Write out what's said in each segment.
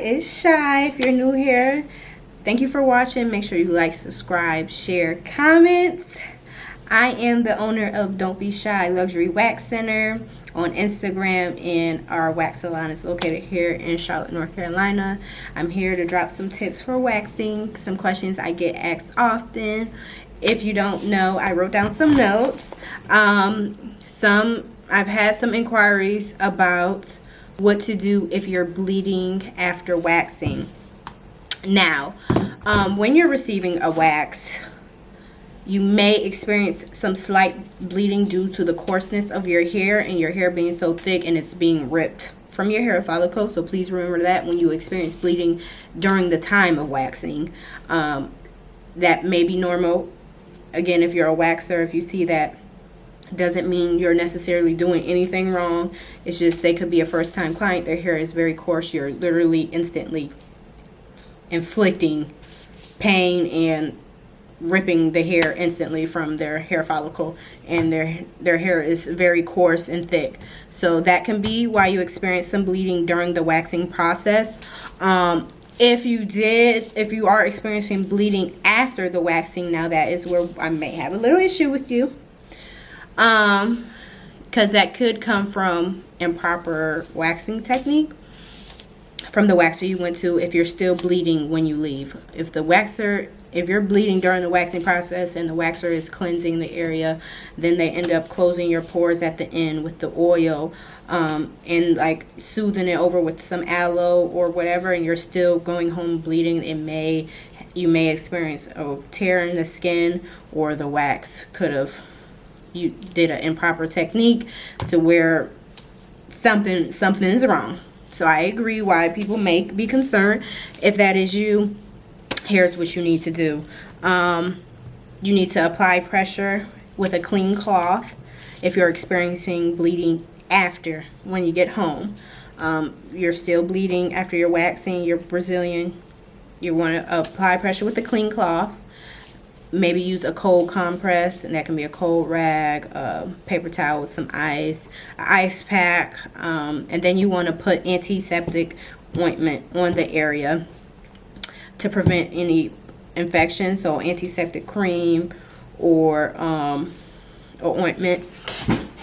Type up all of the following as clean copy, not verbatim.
it's Shai. If you're new here, thank you for watching. Make sure you like, subscribe, share, comment. I am the owner of Don't Be Shy Luxury Wax Center on Instagram, and our wax salon is located here in Charlotte, North Carolina. I'm here to drop some tips for waxing, some questions I get asked often. If you don't know, I wrote down some notes. I've had some inquiries about what to do if you're bleeding after waxing. Now, when you're receiving a wax, you may experience some slight bleeding due to the coarseness of your hair and your hair being so thick and it's being ripped from your hair follicle. So please remember that when you experience bleeding during the time of waxing. That may be normal. Again, if you're a waxer, if you see that, doesn't mean you're necessarily doing anything wrong. It's just they could be a first-time client. Their hair is very coarse. You're literally instantly inflicting pain and ripping the hair instantly from their hair follicle, and their hair is very coarse and thick. So that can be why you experience some bleeding during the waxing process. If you are experiencing bleeding after the waxing, now that is where I may have a little issue with you. Because that could come from improper waxing technique from the waxer you went to. If you're still bleeding when you leave, if you're bleeding during the waxing process and the waxer is cleansing the area, then they end up closing your pores at the end with the oil, and like soothing it over with some aloe or whatever, and you're still going home bleeding, you may experience a tear in the skin, or the wax you did an improper technique to where something is wrong. So I agree why people may be concerned. If that is you, here's what you need to do. You need to apply pressure with a clean cloth if you're experiencing bleeding after, when you get home. You're still bleeding after you're waxing, you're Brazilian, you want to apply pressure with a clean cloth. Maybe use a cold compress, and that can be a cold rag, paper towel with some ice, an ice pack, and then you want to put antiseptic ointment on the area to prevent any infection. So antiseptic cream or ointment.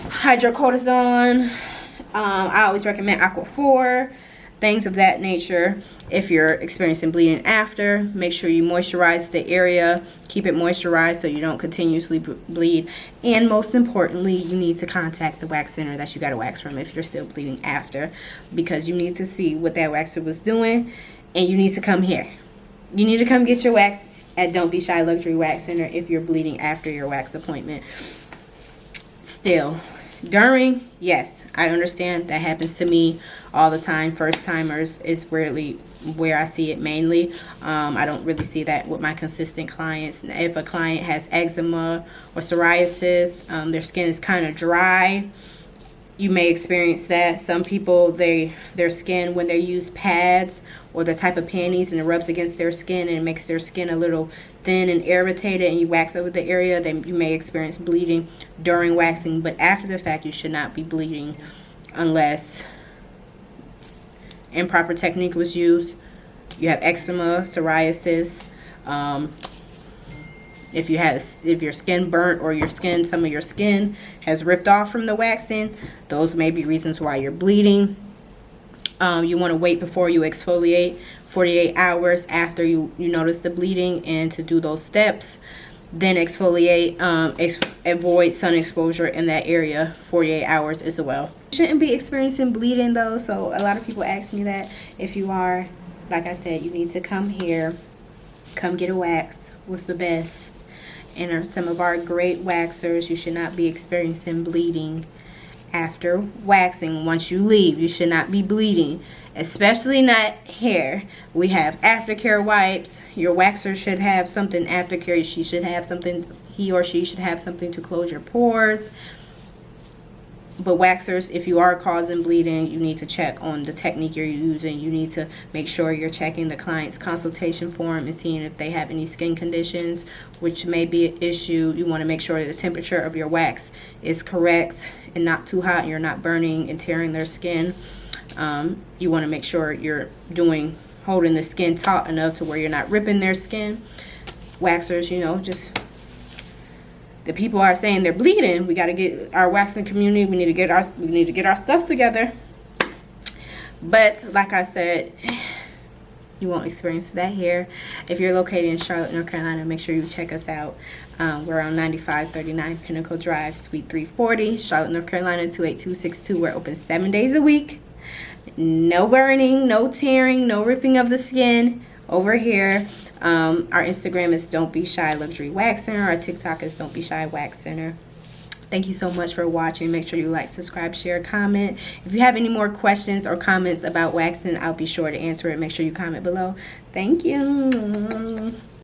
Hydrocortisone. I always recommend Aquaphor, things of that nature. If you're experiencing bleeding after, make sure you moisturize the area. Keep it moisturized so you don't continuously bleed. And most importantly, you need to contact the wax center that you got a wax from if you're still bleeding after, because you need to see what that waxer was doing, and you need to come here. You need to come get your wax at Don't Be Shy Luxury Wax Center if you're bleeding after your wax appointment. Still, during, yes, I understand that happens to me all the time. First timers is really where I see it mainly. I don't really see that with my consistent clients. If a client has eczema or psoriasis, their skin is kind of dry, you may experience that. Some people, their skin, when they use pads or the type of panties, and it rubs against their skin and it makes their skin a little thin and irritated, and you wax over the area, then you may experience bleeding during waxing. But after the fact, you should not be bleeding unless improper technique was used. You have eczema, psoriasis, if your skin burnt, or some of your skin has ripped off from the waxing, those may be reasons why you're bleeding. You want to wait before you exfoliate, 48 hours after you notice the bleeding, and to do those steps. Then exfoliate, avoid sun exposure in that area 48 hours as well. You shouldn't be experiencing bleeding though, so a lot of people ask me that. If you are, like I said, you need to come here, come get a wax with the best. And some of our great waxers. You should not be experiencing bleeding after waxing. Once you leave, you should not be bleeding, especially not hair. We have aftercare wipes. Your waxer should have something aftercare. He or she should have something to close your pores. But waxers, if you are causing bleeding, you need to check on the technique you're using. You need to make sure you're checking the client's consultation form and seeing if they have any skin conditions, which may be an issue. You want to make sure that the temperature of your wax is correct and not too hot, and you're not burning and tearing their skin. You want to make sure you're doing holding the skin taut enough to where you're not ripping their skin. Waxers, you know, just the people are saying they're bleeding. We got to get our waxing community. We need to get our stuff together. But like I said, you won't experience that here. If you're located in Charlotte, North Carolina, make sure you check us out. We're on 9539 Pinnacle Drive, Suite 340, Charlotte, North Carolina, 28262. We're open 7 days a week. No burning, no tearing, no ripping of the skin over here. Our Instagram is Don't Be Shy Luxury Wax Center. Our TikTok is Don't Be Shy Wax Center. Thank you so much for watching. Make sure you like, subscribe, share, comment. If you have any more questions or comments about waxing, I'll be sure to answer it. Make sure you comment below. Thank you.